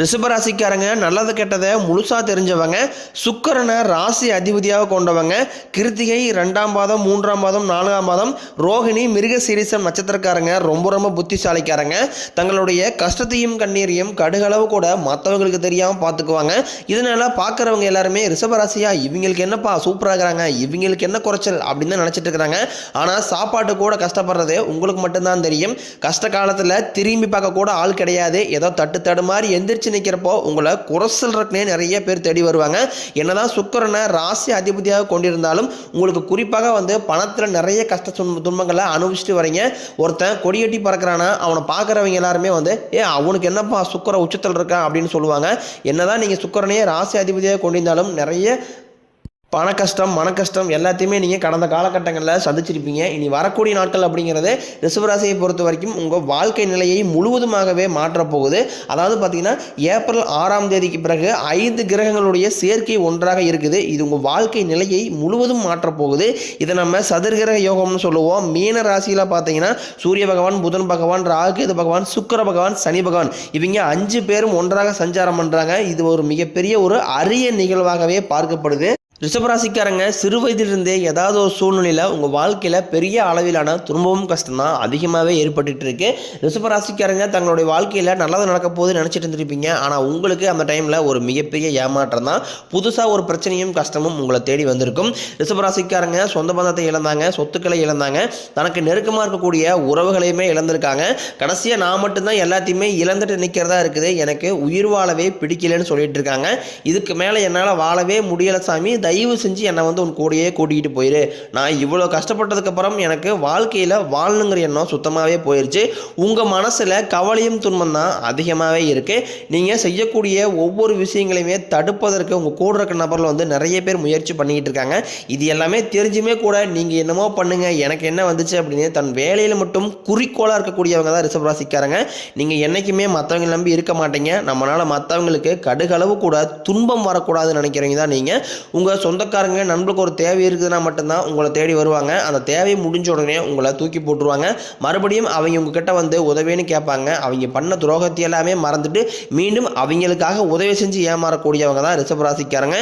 ரிஷபராசிக்காரங்க நல்லது கெட்டதை முழுசாக தெரிஞ்சவங்க. சுக்கிரனை ராசி அதிபதியாக கொண்டவங்க. கிருத்திகை 2ஆம் பாதம் 3ஆம் பாதம் 4ஆம் பாதம் ரோகிணி மிருகசீரிசம் நட்சத்திரக்காரங்க ரொம்ப ரொம்ப புத்திசாலிக்காரங்க. தங்களுடைய கஷ்டத்தையும் கண்ணீரையும் கடுகளவு கூட மற்றவங்களுக்கு தெரியாமல் பார்த்துக்குவாங்க. இதனால பார்க்குறவங்க எல்லாருமே ரிஷபராசியா இவங்களுக்கு என்னப்பா சூப்பராக இருக்கிறாங்க, இவங்களுக்கு என்ன குறைச்சல் அப்படின்னு தான் நினச்சிட்டு இருக்கிறாங்க. ஆனால் சாப்பாட்டு கூட கஷ்டப்படுறது உங்களுக்கு மட்டும்தான் தெரியும். கஷ்ட காலத்தில் திரும்பி பார்க்க கூட ஆள் கிடையாது. ஏதோ தட்டு மாதிரி எந்திரிச்சு நிற்கிறப்போ உங்களை குறை சொல்றதுக்குனே நிறைய பேர் தேடி வருவாங்க. என்னதான் சுக்கிரனை ராசி அதிபதியாக கொண்டிருந்தாலும் உங்களுக்கு குறிப்பாக பணத்தில் நிறைய கஷ்ட துன்பங்களை அனுபவிச்சுட்டு வரீங்க. ஒருத்தன் கொடியட்டி பறக்கிறானா அவனை பார்க்குறவங்க எல்லாருமே அவனுக்கு என்னப்பா சுக்கிர உச்சத்தில் இருக்கான் அப்படின்னு சொல்லுவாங்க. என்னதான் நீங்கள் சுக்கிரனையே ராசி அதிபதியாக கொண்டிருந்தாலும் நிறைய பண கஷ்டம் மன கஷ்டம் எல்லாத்தையுமே நீங்கள் கடந்த காலகட்டங்களில் சந்திச்சிருப்பீங்க. இனி வரக்கூடிய நாட்கள் அப்படிங்கிறது ரிஷபராசியை பொறுத்த வரைக்கும் உங்கள் வாழ்க்கை நிலையை முழுவதுமாகவே மாற்றப்போகுது. அதாவது பார்த்தீங்கன்னா ஏப்ரல் 6ஆம் தேதிக்கு பிறகு 5 கிரகங்களுடைய சேர்க்கை ஒன்றாக இருக்குது. இது உங்கள் வாழ்க்கை நிலையை முழுவதும் மாற்றப்போகுது. இதை நம்ம சதுர்கிரக யோகம்னு சொல்லுவோம். மீன ராசியில் பார்த்தீங்கன்னா சூரிய பகவான், புதன் பகவான், ராகுகேது பகவான், சுக்கிர பகவான், சனி பகவான் இவங்க 5 பேரும் ஒன்றாக சஞ்சாரம் பண்ணுறாங்க. இது ஒரு மிகப்பெரிய ஒரு அரிய நிகழ்வாகவே பார்க்கப்படுது. ரிஷபராசிக்காரங்க சிறு வயதிலிருந்தே ஏதாவது ஒரு சூழ்நிலையில் உங்கள் வாழ்க்கையில் பெரிய அளவிலான துன்பமும் கஷ்டம் தான் அதிகமாகவே ஏற்பட்டு இருக்கு. ரிஷபராசிக்காரங்க தங்களுடைய வாழ்க்கையில் நல்லது நடக்க போது நினச்சிட்டு இருந்திருப்பீங்க. ஆனால் உங்களுக்கு அந்த டைமில் ஒரு மிகப்பெரிய ஏமாற்றம் தான். புதுசாக ஒரு பிரச்சனையும் கஷ்டமும் உங்களை தேடி வந்திருக்கும். ரிஷபராசிக்காரங்க சொந்த பந்தத்தை இழந்தாங்க, சொத்துக்களை இழந்தாங்க, தனக்கு நெருக்கமாக இருக்கக்கூடிய உறவுகளையுமே இழந்திருக்காங்க. கடைசியாக நான் மட்டும்தான் எல்லாத்தையுமே இழந்துட்டு நிற்கிறதா இருக்குது, எனக்கு உயிர் வாழவே பிடிக்கலன்னு சொல்லிட்டு இருக்காங்க. இதுக்கு மேலே என்னால் வாழவே முடியலை சாமி, தயவு செஞ்சு என்னை உன் கூடையே கூட்டிகிட்டு போயிரு. நான் இவ்வளோ கஷ்டப்பட்டதுக்கப்புறம் எனக்கு வாழ்க்கையில் வாழணுங்கிற எண்ணம் சுத்தமாகவே போயிடுச்சு. உங்கள் மனசில் கவலையும் துன்பம் தான் அதிகமாகவே இருக்குது. நீங்கள் செய்யக்கூடிய ஒவ்வொரு விஷயங்களையுமே தடுப்பதற்கு உங்கள் கூட இருக்க நபரில் நிறைய பேர் முயற்சி பண்ணிக்கிட்டு இருக்காங்க. இது எல்லாமே தெரிஞ்சுமே கூட நீங்கள் என்னமோ பண்ணுங்க எனக்கு என்ன வந்துச்சு அப்படின்னு தன் வேலையில் மட்டும் குறிக்கோளாக இருக்கக்கூடியவங்க தான் ரிஷபராசிக்காரங்க. நீங்கள் என்றைக்குமே மற்றவங்க நம்பி இருக்க மாட்டீங்க. நம்மளால் மற்றவங்களுக்கு கடுகளவு கூட துன்பம் வரக்கூடாதுன்னு நினைக்கிறவங்க தான் நீங்கள். உங்கள் சொந்தக்காரங்க நண்பர்களுக்கு ஒரு தேவை இருக்குதுன்னா மட்டும்தான் உங்களை தேடி வருவாங்க. அந்த தேவை முடிஞ்ச உடனே உங்களை தூக்கி போட்டுருவாங்க. மறுபடியும் அவங்க உங்ககிட்ட உதவின்னு கேட்பாங்க. அவங்க பண்ண துரோகத்தை எல்லாமே மறந்துட்டு மீண்டும் அவங்களுக்காக உதவி செஞ்சு ஏமாறக்கூடியவங்க தான் ரிஷபராசிக்காரங்க.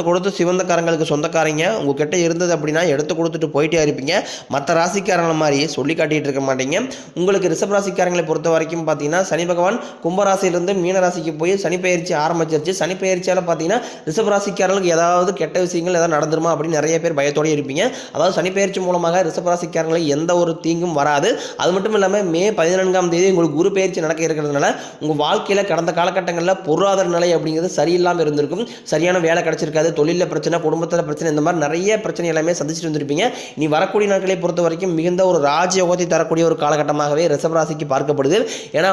கொடுத்து சிவந்தக்காரங்களுக்கு சொந்தக்காரங்க உங்ககிட்ட இருந்தது அப்படின்னா எடுத்து கொடுத்துட்டு போயிட்டே இருப்பீங்க. மற்ற ராசிக்காரங்கள மாதிரி சொல்லி காட்டிகிட்டு இருக்க மாட்டீங்க. உங்களுக்கு ரிஷபராசிக்காரங்களை பொறுத்த வரைக்கும் பார்த்தீங்கன்னா சனி பகவான் கும்பராசியிலிருந்து மீனராசிக்கு போய் சனி பயிற்சி ஆரம்பிச்சிருச்சு. சனி பயிற்சியால் பார்த்தீங்கன்னா ரிஷபராசிக்காரங்களுக்கு ஏதாவது கெட்ட விஷயங்கள் ஏதாவது நடந்துருமா அப்படின்னு நிறைய பேர் பயத்தோடு இருப்பீங்க. அதாவது சனிப்பெயர்ச்சி மூலமாக ரிஷபராசிக்காரங்களுக்கு எந்த ஒரு தீங்கும் வராது. அது மட்டும் இல்லாமல் மே 14ஆம் தேதி உங்களுக்கு குரு பயிற்சி நடக்க இருக்கிறதுனால உங்கள் வாழ்க்கையில் கடந்த காலகட்டங்களில் பொருளாதார நிலை அப்படிங்கிறது சரியில்லாமல் இருந்திருக்கும். சரியான வேலை கிடைச்சிருக்காது, தொழிலில் பிரச்சனை, குடும்பத்தில் பிரச்சனை, இந்த மாதிரி நிறைய பிரச்சனை எல்லாமே சந்திச்சுட்டு வந்திருப்பீங்க. இனி வரக்கூடிய நாட்களை பொறுத்த வரைக்கும் மிகுந்த ஒரு ராஜயோகத்தை தரக்கூடிய ஒரு காலகட்டமாகவே ரிஷபராசிக்கு பார்க்கப்படுது. ஏன்னா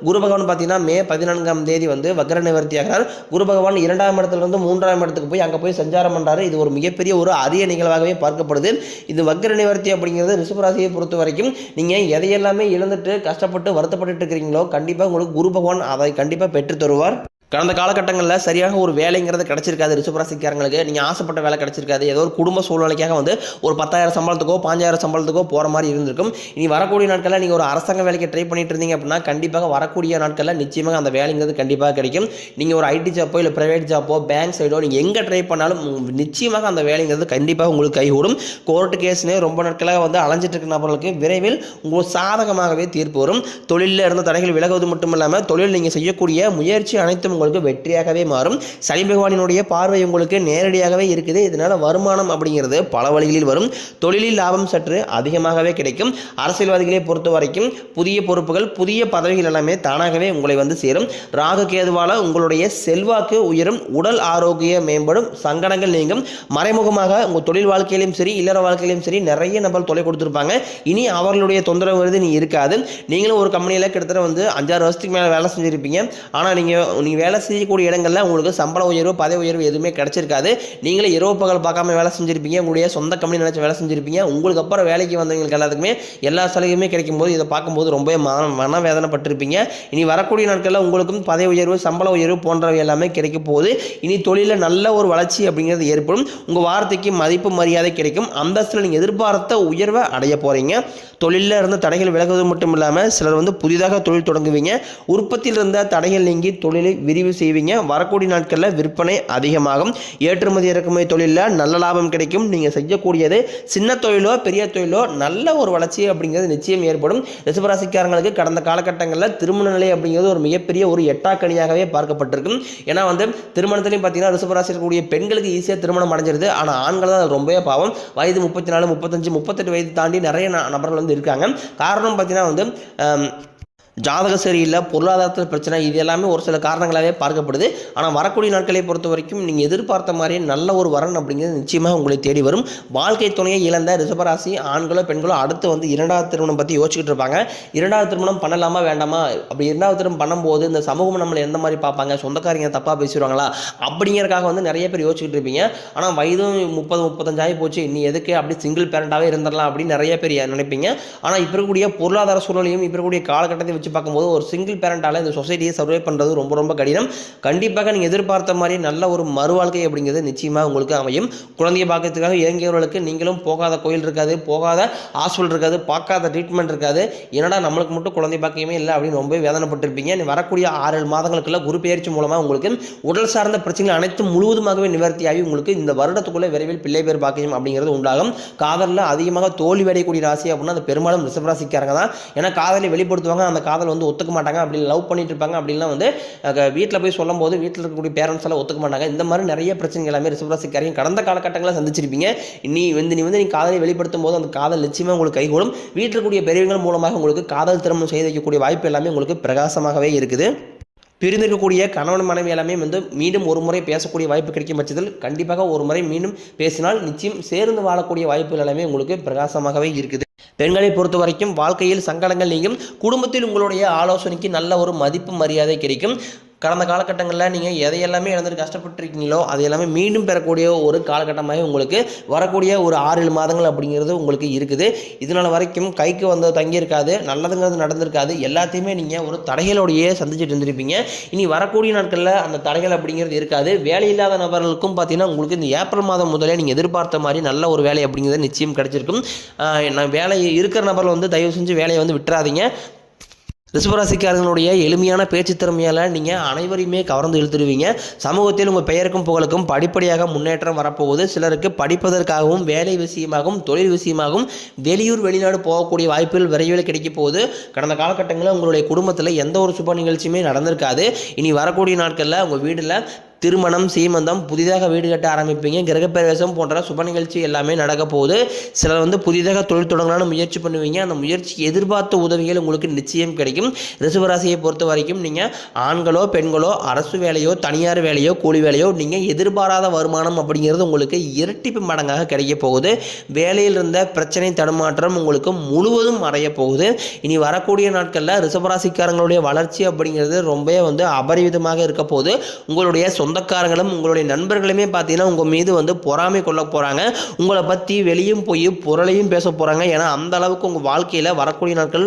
குரு பகவான் பார்த்தீங்கன்னா மே 14ஆம் தேதி வக்ர நிவர்த்தியாகிறார். குரு பகவான் 2ஆம் இடத்துலேருந்து 3ஆம் இடத்துக்கு போய் அங்கே போய் சஞ்சாரம் பண்றாரு. இது ஒரு மிகப்பெரிய ஒரு அரிய நிகழ்வாகவே பார்க்கப்படுது. இது வக்ர நிவர்த்தி அப்படிங்கிறது ரிஷபராசியை பொறுத்த வரைக்கும் நீங்க எதையெல்லாமே இழந்துட்டு கஷ்டப்பட்டு வருத்தப்பட்டு இருக்கிறீங்களோ கண்டிப்பா உங்களுக்கு குரு பகவான் அதை கண்டிப்பா பெற்று தருவார். கடந்த காலகட்டங்களில் சரியாக ஒரு வேலைங்கிறது கிடச்சிருக்காது ரிஷபராசிக்காரங்களுக்கு. நீங்கள் ஆசைப்பட்ட வேலை கிடச்சிருக்காது. ஏதோ ஒரு குடும்ப சூழ்நிலைக்காக ஒரு 10,000 சம்பளத்துக்கோ 5,000 சம்பளத்துக்கோ போகிற மாதிரி இருந்திருக்கும். இனி வரக்கூடிய நாட்களில் நீங்கள் ஒரு அரசாங்க வேலைக்கு ட்ரை பண்ணிட்டு இருந்தீங்க அப்படின்னா கண்டிப்பாக வரக்கூடிய நாட்களில் நிச்சயமாக அந்த வேலைங்கிறது கண்டிப்பாக கிடைக்கும். நீங்கள் ஒரு ஐடி ஜாப்போ இல்லை ப்ரைவேட் ஜாப்போ பேங்க் சைடோ நீங்கள் எங்கே ட்ரை பண்ணாலும் நிச்சயமாக அந்த வேலைங்கிறது கண்டிப்பாக உங்களுக்கு கைகூடும். கோர்ட்டு கேஸ்னே ரொம்ப நாட்களாக அலைஞ்சிட்டு இருக்க நபர்களுக்கு விரைவில் உங்களுக்கு சாதகமாகவே தீர்ப்பு வரும். தொழிலில் இருந்த தடைகள் விலகுவது மட்டும் இல்லாமல் தொழில் நீங்கள் செய்யக்கூடிய முயற்சி அனைத்தும் உங்களுக்கு வெற்றியாகவே மாறும். சனி பகவானினுடைய பார்வை உங்களுக்கு நேரடியாகவே இருக்குது. இதனால வருமானம் அப்படிங்கிறது பல வழிகளில் வரும். தொழிலில் லாபம் சற்று அதிகமாகவே கிடைக்கும். அரசியல்வாதிகளை பொறுத்த வரைக்கும் புதிய பொறுப்புகள், புதிய பதவிகள் எல்லாமே தானாகவே உங்களை சேரும். ராகு கேதுவால உங்களுடைய செல்வாக்கு உயரும், உடல் ஆரோக்கியம் மேம்படும், சங்கடங்கள் நீங்கும். மறைமுகமாக உங்கள் தொழில் வாழ்க்கையிலும் சரி இல்லற வாழ்க்கையிலும் சரி நிறைய நபர் தொலை கொடுத்துருப்பாங்க. இனி அவர்களுடைய தொந்தரவு நீ இருக்காது. நீங்களும் ஒரு கம்பெனியில் கிட்டத்தட்ட 5-6 வருஷத்துக்கு மேலே வேலை செஞ்சுருப்பீங்க. ஆனால் நீங்கள் வேலை செய்யக்கூடிய இடங்களில் உங்களுக்கு சம்பள உயர்வு பதவி உயர்வு எதுவுமே கிடைச்சிருக்காது. நீங்களே இரவு பகல் பார்க்காம வேலை செஞ்சுருப்பீங்க, உங்களுடைய சொந்த கம்பெனி நினச்சி வேலை செஞ்சுருப்பீங்க. உங்களுக்கு அப்புறம் வேலைக்கு வந்தவங்களுக்கு எல்லாத்துக்குமே எல்லா சலுகையுமே கிடைக்கும் போது இதை பார்க்கும்போது ரொம்ப மனவேதனைப்பட்டிருப்பீங்க. இனி வரக்கூடிய நாட்களில் உங்களுக்கும் பதவி உயர்வு சம்பள உயர்வு போன்றவை எல்லாமே கிடைக்க போகுது. இனி தொழிலில் நல்ல ஒரு வளர்ச்சி அப்படிங்கிறது ஏற்படும். உங்கள் வார்த்தைக்கு மதிப்பு மரியாதை கிடைக்கும். அந்தஸ்தில் நீங்கள் எதிர்பார்த்த உயர்வை அடைய போகிறீங்க. தொழிலில் இருந்த தடைகள் விலகுவது மட்டும் இல்லாமல் சிலர் புதிதாக தொழில் தொடங்குவீங்க. உற்பத்தியில் இருந்த தடைகள் நீங்கி தொழிலை விரிவு செய்வீங்க. வரக்கூடிய நாட்களில் விற்பனை அதிகமாகும். ஏற்றுமதி இறக்குமதி தொழிலில் நல்ல லாபம் கிடைக்கும். நீங்கள் செய்யக்கூடியது சின்ன தொழிலோ பெரிய தொழிலோ நல்ல ஒரு வளர்ச்சி அப்படிங்கிறது நிச்சயம் ஏற்படும். ரிஷபராசிக்காரங்களுக்கு கடந்த காலகட்டங்களில் திருமண நிலை அப்படிங்கிறது ஒரு மிகப்பெரிய ஒரு எட்டாக்கணியாகவே பார்க்கப்பட்டிருக்கும். ஏன்னா திருமணத்திலையும் பார்த்தீங்கன்னா ரிஷபராசியில் இருக்கக்கூடிய பெண்களுக்கு ஈஸியாக திருமணம் அடைஞ்சிருது. ஆனால் ஆண்கள் தான் ரொம்பவே பாவம். வயது 34 35 38 வயது தாண்டி நிறைய நபர்கள் இருக்காங்க. காரணம் பார்த்தீங்கன்னா ஜாதக சரியில்லை, பொருளாதாரத்தில் பிரச்சனை, இது எல்லாமே ஒரு சில காரணங்களாகவே பார்க்கப்படுது. ஆனால் வரக்கூடிய நாட்களை பொறுத்த வரைக்கும் நீங்கள் எதிர்பார்த்த மாதிரியே நல்ல ஒரு வரன் அப்படிங்கிறது நிச்சயமாக உங்களை தேடி வரும். வாழ்க்கை துணையை இழந்த ரிஷபராசி ஆண்களோ பெண்களோ அடுத்து இரண்டாவது திருமணம் பற்றி யோசிச்சுட்டு இருப்பாங்க. இரண்டாவது திருமணம் பண்ணலாமா வேண்டாமா, அப்படி இரண்டாவது திருமணம் பண்ணும்போது இந்த சமூகம் நம்மளை எந்த மாதிரி பார்ப்பாங்க, சொந்தக்காரங்க தப்பாக பேசிடுவாங்களா அப்படிங்கிறதுக்காக நிறைய பேர் யோசிச்சுட்டு இருப்பீங்க. ஆனால் வயதும் 30 35 ஆகி போச்சு, நீ எதுக்கு அப்படி சிங்கிள் பேரண்டாகவே இருந்துடலாம் அப்படின்னு நிறைய பேர் நினைப்பீங்க. ஆனால் இப்போ இருக்கக்கூடிய பொருளாதார சூழ்நிலையும் இப்போ இருக்கக்கூடிய காலகட்டத்தை பார்க்கும்போது ஒரு சிங்கிள் பேரண்டால இந்த சொசைட்டியை சர்வே பண்ணுறது ரொம்ப ரொம்ப கடினம். கண்டிப்பாக நீங்கள் எதிர்பார்த்த மாதிரி நல்ல ஒரு மறுவாழ்க்கை அப்படிங்கிறது நிச்சயமாக உங்களுக்கு அமையும். குழந்தைய பார்க்கறதுக்காக இயங்கியவர்களுக்கு நீங்களும் போகாத கோயில் இருக்காது, போகாத ஹாஸ்பிட்டல் இருக்காது, பார்க்காத ட்ரீட்மெண்ட் இருக்காது. என்னடா நம்மளுக்கு மட்டும் குழந்தை பாக்கியமே இல்லை அப்படின்னு ரொம்ப வேதனைப்பட்டிருப்பீங்க. வரக்கூடிய 6-7 மாதங்களுக்குள்ள குரு பெயர்ச்சி மூலமாக உங்களுக்கு உடல் சார்ந்த பிரச்சனைகள் அனைத்தும் முழுவதுமாகவே நிவர்த்தியாகி உங்களுக்கு இந்த வருடத்துக்குள்ள விரைவில் பிள்ளை பேர் பாக்கியம் அப்படிங்கிறது உண்டாகும். காதலில் அதிகமாக தோல்வி அடையக்கூடிய ராசி அப்படின்னா அது பெரும்பாலும் ரிஷபராசிக்காரங்க தான். ஏன்னா காதலை வெளிப்படுத்துவாங்க, அந்த காதல் ஒத்துக்க மாட்டாங்க. அப்படி லவ் பண்ணிட்டு இருப்பாங்க. அப்படிலாம் வீட்டில் போய் சொல்லும் போது வீட்டில் இருக்கக்கூடிய பேரண்ட்ஸ் எல்லாம் ஒத்துக்க மாட்டாங்க. இந்த மாதிரி நிறைய பிரச்சனைகள் எல்லாமே ரிஷபராசிக்காரங்க கடந்த காலகட்டங்களில் சந்திச்சிருப்பீங்க. நீ காதலை வெளிப்படுத்தும் போது அந்த காதல் நிச்சயமாக உங்களுக்கு கைகூடும். வீட்டில் இருக்கக்கூடிய பெரியவர்கள் மூலமாக உங்களுக்கு காதல் திருமணம் செய்து வைக்கக்கூடிய வாய்ப்பு எல்லாமே உங்களுக்கு பிரகாசமாகவே இருக்குது. பிரிந்திருக்கக்கூடிய கணவன் மனைவி எல்லாமே மீண்டும் ஒரு முறை பேசக்கூடிய வாய்ப்பு கிடைக்கும் பட்சத்தில் கண்டிப்பாக ஒரு முறை மீண்டும் பேசினால் நிச்சயம் சேர்ந்து வாழக்கூடிய வாய்ப்புகள் எல்லாமே உங்களுக்கு பிரகாசமாகவே இருக்குது. பெண்களை பொறுத்த வரைக்கும் வாழ்க்கையில் சங்கடங்கள் நீங்கும். குடும்பத்தில் உங்களுடைய ஆலோசனைக்கு நல்ல ஒரு மதிப்பு மரியாதை கிடைக்கும். கடந்த காலகட்டங்களில் நீங்கள் எதையெல்லாமே இழந்துட்டு கஷ்டப்பட்டுருக்கீங்களோ அது எல்லாமே மீண்டும் பெறக்கூடிய ஒரு காலகட்டமாக உங்களுக்கு வரக்கூடிய ஒரு 6-7 மாதங்கள் அப்படிங்கிறது உங்களுக்கு இருக்குது. இதனால் வரைக்கும் கைக்கு தங்கியிருக்காது, நல்லதுங்கிறது நடந்திருக்காது. எல்லாத்தையுமே நீங்கள் ஒரு தடைகளோடையே சந்திச்சுட்டு இருந்திருப்பீங்க. இனி வரக்கூடிய நாட்களில் அந்த தடைகள் அப்படிங்கிறது இருக்காது. வேலை இல்லாத நபர்களுக்கும் பார்த்தீங்கன்னா உங்களுக்கு இந்த ஏப்ரல் மாதம் முதலே நீங்கள் எதிர்பார்த்த மாதிரி நல்ல ஒரு வேலை அப்படிங்கிறது நிச்சயம் கிடைச்சிருக்கும். வேலை இருக்கிற நபர்கள் தயவு செஞ்சு வேலையை விட்டுறாதீங்க. ரிஷபராசிக்காரர்களுடைய எளிமையான பேச்சு திறமையால் நீங்கள் அனைவரையுமே கவர்ந்து இழுத்துடுவீங்க. சமூகத்தில் உங்கள் பெயருக்கும் புகழுக்கும் படிப்படியாக முன்னேற்றம் வரப்போகுது. சிலருக்கு படிப்பதற்காகவும் வேலை விஷயமாகவும் தொழில் விஷயமாகவும் வெளியூர் வெளிநாடு போகக்கூடிய வாய்ப்புகள் விரைவில் கிடைக்க போகுது. கடந்த காலகட்டங்களில் உங்களுடைய குடும்பத்தில் எந்த ஒரு சுப நிகழ்ச்சியுமே நடந்திருக்காது. இனி வரக்கூடிய நாட்களில் உங்கள் வீட்டில் திருமணம் சீமந்தம் புதிதாக வீடு கட்ட ஆரம்பிப்பீங்க. கிரகப்பிரவேசம் போன்ற சுப நிகழ்ச்சி எல்லாமே நடக்க போகுது. சிலர் புதிதாக தொழில் தொடங்கலான்னு முயற்சி பண்ணுவீங்க. அந்த முயற்சி எதிர்பார்த்த உதவிகள் உங்களுக்கு நிச்சயம் கிடைக்கும். ரிஷபராசியை பொறுத்த வரைக்கும் நீங்கள் ஆண்களோ பெண்களோ அரசு வேலையோ தனியார் வேலையோ கூலி வேலையோ நீங்கள் எதிர்பாராத வருமானம் அப்படிங்கிறது உங்களுக்கு இரட்டிப்பு மடங்காக கிடைக்க போகுது. வேலையில் இருந்த பிரச்சனை தடுமாற்றம் உங்களுக்கு முழுவதும் மறைய போகுது. இனி வரக்கூடிய நாட்களில் ரிஷபராசிக்காரங்களுடைய வளர்ச்சி அப்படிங்கிறது ரொம்ப அபரிவிதமாக இருக்க போகுது. உங்களுடைய சொந்தக்காரங்களும் உங்களுடைய நண்பர்களுமே பார்த்தீங்கன்னா உங்கள் மீது பொறாமை கொள்ள போகிறாங்க. உங்களை பற்றி வெளியும் போய் பொருளையும் பேச போகிறாங்க. ஏன்னா அந்த அளவுக்கு உங்கள் வாழ்க்கையில் வரக்கூடிய நாட்கள்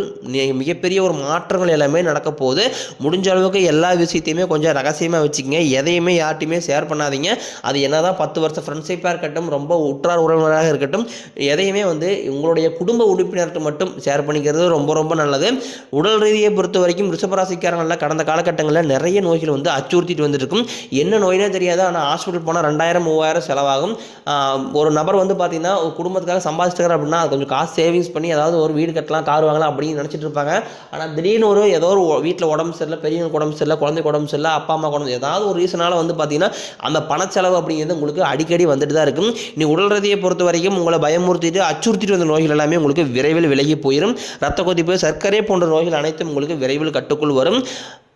மிகப்பெரிய ஒரு மாற்றங்கள் எல்லாமே நடக்க போகுது. முடிஞ்ச அளவுக்கு எல்லா விஷயத்தையுமே கொஞ்சம் ரகசியமாக வச்சுக்கோங்க. எதையுமே யார்ட்டையுமே ஷேர் பண்ணாதீங்க. அது என்னதான் 10 வருஷம் ஃப்ரெண்ட்ஷிப்பாக இருக்கட்டும், ரொம்ப உற்றார் உறவினராக இருக்கட்டும், எதையுமே உங்களுடைய குடும்ப உறுப்பினர்கிட்ட மட்டும் ஷேர் பண்ணிக்கிறது ரொம்ப ரொம்ப நல்லது. உடல் ரீதியை பொறுத்த வரைக்கும் ரிஷபராசிக்காரங்களில் கடந்த காலகட்டங்களில் நிறைய நோய்கள் அச்சுறுத்திட்டு வந்துருக்கும். என்ன நோயினே தெரியாது. ஆனால் ஹாஸ்பிட்டல் போனால் 2000-3000 செலவாகும். ஒரு நபர் பார்த்தீங்கன்னா குடும்பத்துக்காக சம்பாதிச்சிருக்காரு அப்படின்னா அது கொஞ்சம் காசு சேவிங்ஸ் பண்ணி ஏதாவது ஒரு வீடு கட்டலாம், கார் வாங்கலாம் அப்படின்னு நினச்சிட்டு இருப்பாங்க. ஆனால் திடீர்னு ஏதோ ஒரு வீட்டில் உடம்பு சரியில்லை, பெரியவங்க உடம்பு சரியில்லை, குழந்தைக்கு உடம்பு சரியில்லை, அப்பா அம்மா உடம்பு ஏதாவது ஒரு ரீசனால் பார்த்தீங்கன்னா அந்த பணச்செலவு அப்படிங்கிறது உங்களுக்கு அடிக்கடி வந்துட்டு தான் இருக்கும். நீ உடல் ரீதியை பொறுத்த வரைக்கும் உங்களை பயமுறுத்திட்டு அச்சுறுத்திட்டு வந்த நோய்கள் எல்லாமே உங்களுக்கு விரைவில் விலகி போயிடும். ரத்த கொதிப்பு, சர்க்கரை போன்ற நோய்கள் அனைத்தும் உங்களுக்கு விரைவில் கட்டுக்குள் வரும்.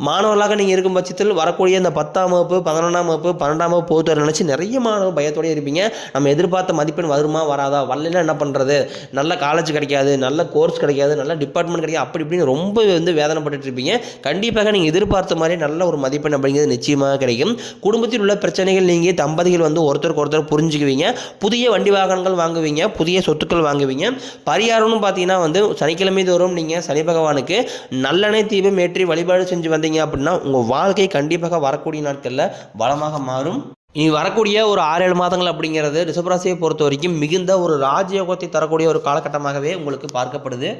மாணவர்களாக நீங்கள் இருக்கும் பட்சத்தில் வரக்கூடிய இந்த 10ஆம் வகுப்பு 11ஆம் வகுப்பு 12ஆம் வகுப்பு பொறுத்தவரை நினச்சி நிறைய மாணவர்கள் பயத்தோடய இருப்பீங்க. நம்ம எதிர்பார்த்த மதிப்பெண் வருமா வராதா, வரலைன்னா என்ன பண்ணுறது, நல்ல காலேஜ் கிடைக்காது, நல்ல கோர்ஸ் கிடைக்காது, நல்ல டிபார்ட்மெண்ட் கிடைக்காது, அப்படி இப்படின்னு ரொம்ப வேதனைப்பட்டு இருப்பீங்க. கண்டிப்பாக நீங்கள் எதிர்பார்த்த மாதிரி நல்ல ஒரு மதிப்பெண் அப்படிங்கிறது நிச்சயமாக கிடைக்கும். குடும்பத்தில் உள்ள பிரச்சனைகள் நீங்கள் தம்பதிகள் ஒருத்தருக்கு ஒருத்தர் புரிஞ்சுக்குவீங்க. புதிய வண்டி வாகனங்கள் வாங்குவீங்க, புதிய சொத்துக்கள் வாங்குவீங்க. பரிகாரம்னு பார்த்தீங்கன்னா சனிக்கிழமை தோறும் நீங்கள் சனி பகவானுக்கு நல்லெண்ணெய் தீபம் ஏற்றி வழிபாடு செஞ்சு வந்தீங்க அப்படின்னா உங்கள் வாழ்க்கை கண்டிப்பாக வரக்கூடிய நாட்களில் வளமாக மாறும். இனி வரக்கூடிய ஒரு 6-7 மாதங்கள் அப்படிங்கிறது ரிஷபராசியை பொறுத்த வரைக்கும் மிகுந்த ஒரு ராஜயோகத்தை தரக்கூடிய ஒரு காலகட்டமாகவே உங்களுக்கு பார்க்கப்படுது.